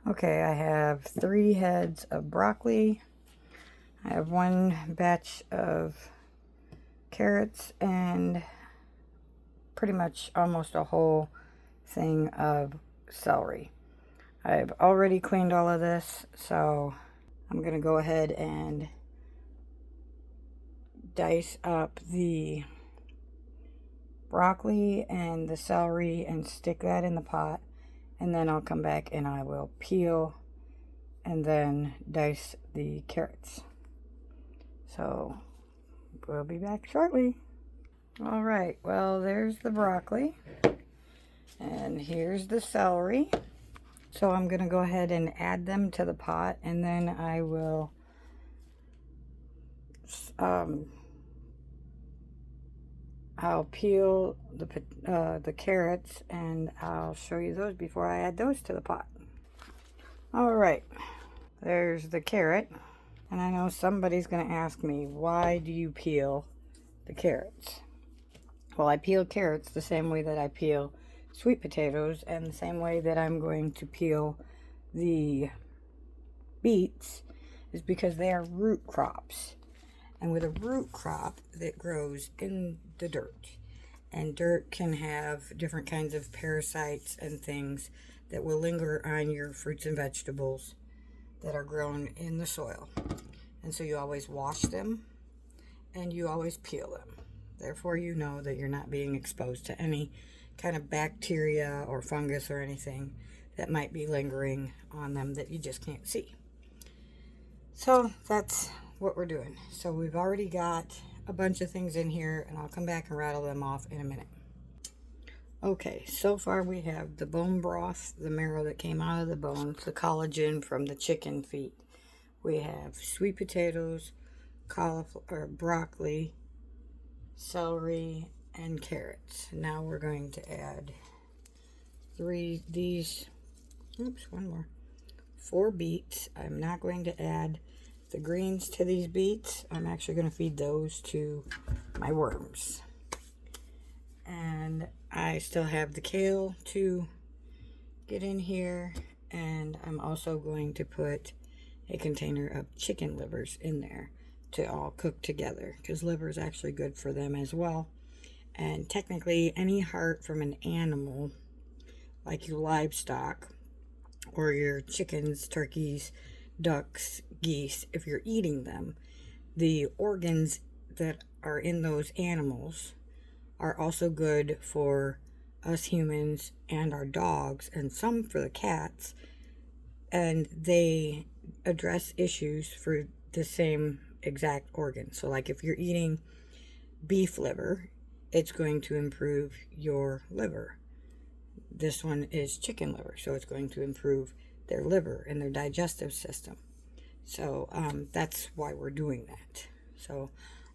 Okay, I have 3 heads of broccoli. I have 1 batch of carrots and pretty much almost a whole thing of celery. I've already cleaned all of this, so I'm going to go ahead and dice up the broccoli and the celery and stick that in the pot, and then I'll come back and I will peel and then dice the carrots. So we'll be back shortly. All right, well, there's the broccoli and here's the celery. So I'm going to go ahead and add them to the pot, and then I will I'll peel the carrots, and I'll show you those before I add those to the pot. All right, there's the carrot, and I know somebody's going to ask me, why do you peel the carrots? Well, I peel carrots the same way that I peel sweet potatoes, and the same way that I'm going to peel the beets is because they are root crops. And with a root crop that grows in the dirt, and dirt can have different kinds of parasites and things that will linger on your fruits and vegetables that are grown in the soil. And so you always wash them and you always peel them. Therefore, you know that you're not being exposed to any kind of bacteria or fungus or anything that might be lingering on them that you just can't see. So that's what we're doing. So we've already got a bunch of things in here, and I'll come back and rattle them off in a minute. Okay, so far we have the bone broth, the marrow that came out of the bones, the collagen from the chicken feet. We have sweet potatoes, cauliflower,4 beets. I'm not going to add the greens to these beets. I'm actually going to feed those to my worms. And I still have the kale to get in here, and I'm also going to put a container of chicken livers in there to all cook together, because liver is actually good for them as well. And technically any heart from an animal, like your livestock or your chickens, turkeys, ducks, geese, if you're eating them, the organs that are in those animals are also good for us humans and our dogs, and some for the cats, and they address issues for the same exact organ. So like if you're eating beef liver, it's going to improve your liver. This one is chicken liver, so it's going to improve their liver and their digestive system. So that's why we're doing that. So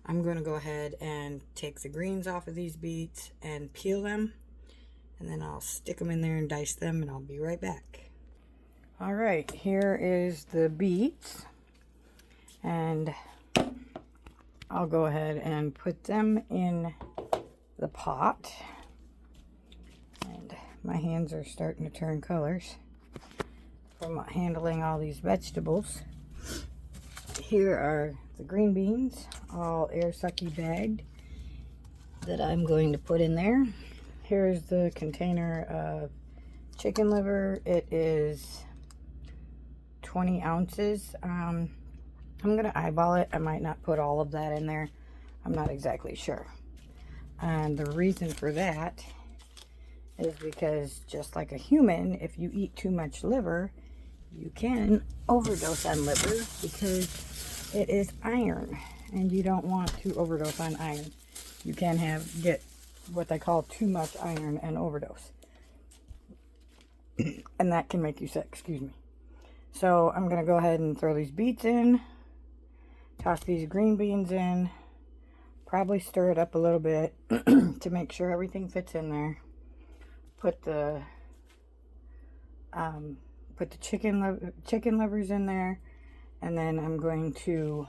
I'm going to go ahead and take the greens off of these beets and peel them, and then I'll stick them in there and dice them, and I'll be right back. All right, here is the beets, and I'll go ahead and put them in the pot. And my hands are starting to turn colors from handling all these vegetables. Here are the green beans, all air sucky bagged, that I'm going to put in there. Here's the container of chicken liver. It is 20 ounces. I'm going to eyeball it. I might not put all of that in there. I'm not exactly sure. And the reason for that is because, just like a human, if you eat too much liver, you can overdose on liver because it is iron, and you don't want to overdose on iron. You can get what they call too much iron and overdose, and that can make you sick. Excuse me. So I'm going to go ahead and throw these beets in, toss these green beans in, probably stir it up a little bit to make sure everything fits in there. Put the chicken livers in there, and then I'm going to,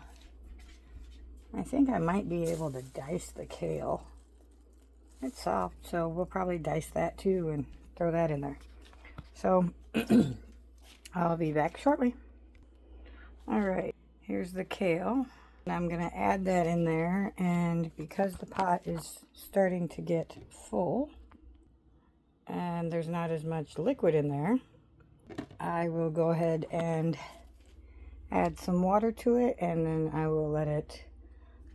I think I might be able to dice the kale. It's soft, so we'll probably dice that too and throw that in there. So I'll be back shortly. All right, here's the kale. I'm gonna add that in there, and because the pot is starting to get full and there's not as much liquid in there, I will go ahead and add some water to it, and then I will let it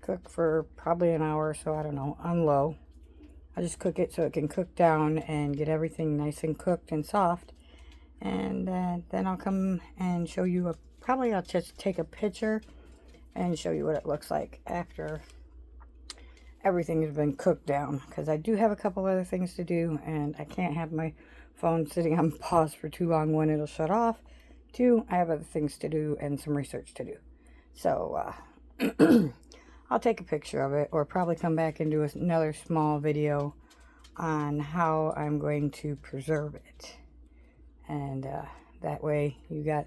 cook for probably an hour or so. I don't know, on low. I'll just cook it so it can cook down and get everything nice and cooked and soft, and then I'll come and show you probably I'll just take a picture and show you what it looks like after everything has been cooked down, because I do have a couple other things to do, and I can't have my phone sitting on pause for too long. One, it'll shut off. Two, I have other things to do and some research to do. So I'll take a picture of it, or probably come back and do another small video on how I'm going to preserve it, and that way you got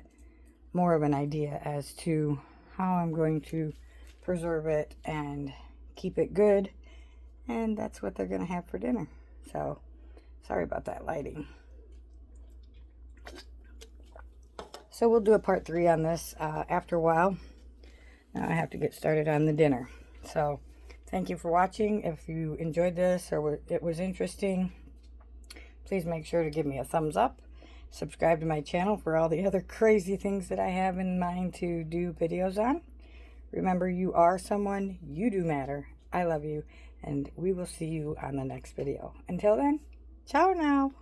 more of an idea as to how I'm going to preserve it and keep it good. And that's what they're going to have for dinner. So sorry about that lighting. So we'll do a part 3 on this after a while. Now I have to get started on the dinner. So thank you for watching. If you enjoyed this or it was interesting, please make sure to give me a thumbs up. Subscribe to my channel for all the other crazy things that I have in mind to do videos on. Remember, you are someone, you do matter. I love you, and we will see you on the next video. Until then, ciao now.